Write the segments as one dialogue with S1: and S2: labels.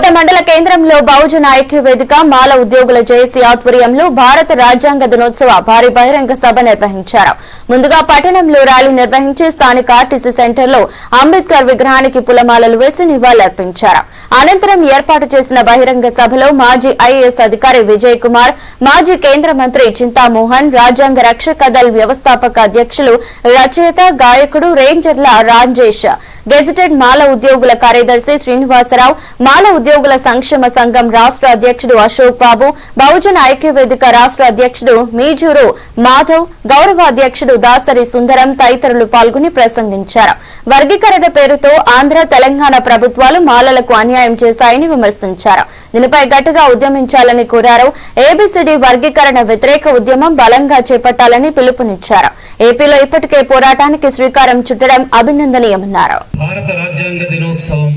S1: కోట మండల కేంద్రంలో బహుజన ఐక్య వేదిక మాల ఉద్యోగుల జేఏసీ ఆధ్వర్యంలో భారత రాజ్యాంగ దినోత్సవ భారీ బహిరంగ సభ నిర్వహించారు. ముందుగా పట్టణంలో ర్యాలీ నిర్వహించి స్థానిక ఆర్టీసీ సెంటర్లో అంబేద్కర్ విగ్రహానికి పూలమాలలు వేసి నివాళులర్పించారు. అనంతరం ఏర్పాటు చేసిన బహిరంగ సభలో మాజీ ఐఏఎస్ అధికారి విజయ్ కుమార్, మాజీ కేంద్ర మంత్రి చింతామోహన్, రాజ్యాంగ రక్షక దళ్ వ్యవస్థాపక అధ్యక్షులు రచయిత, గాయకుడు రేంజర్ల రాజేష్, గెజిటెడ్ మాల ఉద్యోగుల కార్యదర్శి శ్రీనివాసరావు, మాల ఉద్యోగుల సంక్షేమ సంఘం రాష్ట్ర అధ్యక్షుడు అశోక్ బాబు, బహుజన ఐక్య వేదిక రాష్ట్ర అధ్యక్షుడు మీజూరు మాధవ్, గౌరవ అధ్యక్షుడు దాసరి సుందరం తదితరులు పాల్గొని ప్రసంగించారు. వర్గీకరణ పేరుతో ఆంధ్ర, తెలంగాణ ప్రభుత్వాలు మాలలకు అన్యాయం చేశాయని విమర్శించారు. దీనిపై గట్టిగా ఉద్యమించాలని కోరారు. ఏబీసీడీ వర్గీకరణ వ్యతిరేక ఉద్యమం బలంగా చేపట్టాలని పిలుపునిచ్చారు. ఏపీలో ఇప్పటికే పోరాటానికి శ్రీకారం చుట్టడం అభినందనీయమన్నారు.
S2: భారత రాజ్యాంగ దినోత్సవం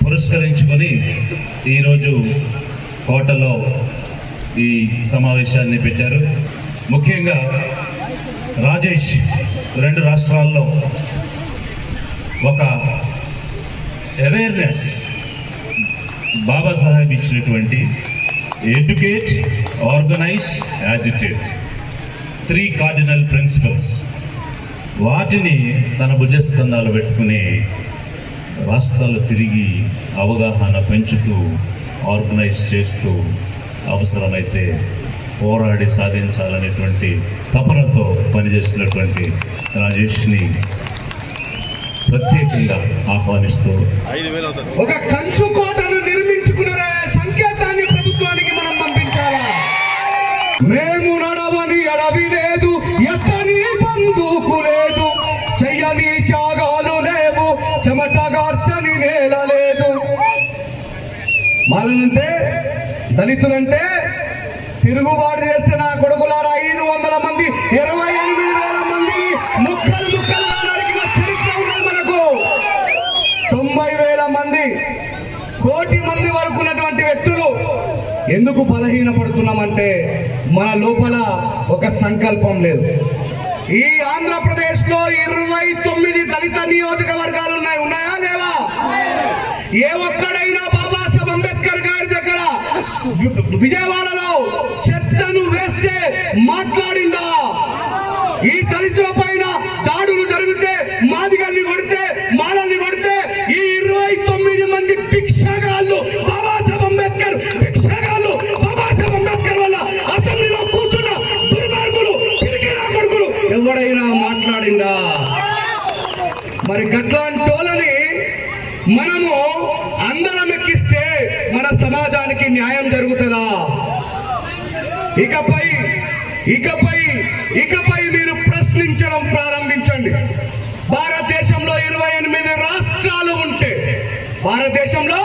S2: పురస్కరించుకొని ఈరోజు కోటలో ఈ సమావేశాన్ని పెట్టారు. ముఖ్యంగా రాజేష్ రెండు రాష్ట్రాల్లో ఒక అవేర్నెస్ బాబాసాహెబ్ ఇచ్చినటువంటి educate, organize, agitate 3 cardinal principles, వాటిని తన భుజస్కంధాలు పెట్టుకుని రాష్ట్రాలు తిరిగి అవగాహన పెంచుతూ, ఆర్గనైజ్ చేస్తూ, అవసరమైతే పోరాడి సాధించాలనేటువంటి తపనతో పనిచేస్తున్నటువంటి రాజేష్ని ప్రత్యేకంగా ఆహ్వానిస్తూ
S3: ఒక కంచు కోటను నిర్మించుకునే సంకేతాన్ని ప్రభుత్వానికి మనం పంపించాలా? మేము నడవని అడవి లేదు, ఎత్తని బందుకు లేదు, చెయ్యని త్యాగాలు లేవు, చెమటగార్చని నేల లేదు. మనంటే దళితులంటే తిరుగుబాటు చేస్తే నా కొడుకులారా 500 మంది 28,000 మంది ముక్కలు ముక్కలుగా నరికిన చరిత్ర ఉన్నది మనకు. 90,000 మంది, 1 కోటి మంది వరకు ఉన్నటువంటి వ్యక్తులు ఎందుకు బలహీనపడుతున్నామంటే మన లోపల ఒక సంకల్పం లేదు. ఈ ఆంధ్రప్రదేశ్ లో 29 దళిత నియోజకవర్గాలు ఉన్నాయా లేవా? ఏ ఒక్కడైనా బాబాసాహెబ్ అంబేద్కర్ గారి దగ్గర విజయవాడలో చెత్తను వేస్తే మాట్లాడిందా? ఈ దళితుల పైన దాడులు జరిగితే, మాదిగల్ని కొడితే, మాలల్ని కొడితే ఈ 29 మంది భిక్షగాళ్ళు బాబాసాహెబ్ అంబేద్కర్ భిక్షగాళ్ళు బాబాసాహెబ్ అంబేద్కర్ వల్ల అసెంబ్లీలో కూర్చున్న దుర్మార్గులు, పిరికినా కొడుకులు ఎవడైనా మాట్లాడిందా? మరి గట్లాంటోళ్ళని మనము అందరం ఎక్కిస్తే మన సమాజానికి న్యాయం జరుగుతుందా? ఇకపై మీరు ప్రశ్నించడం ప్రారంభించండి. భారతదేశంలో 28 రాష్ట్రాలు ఉంటే, భారతదేశంలో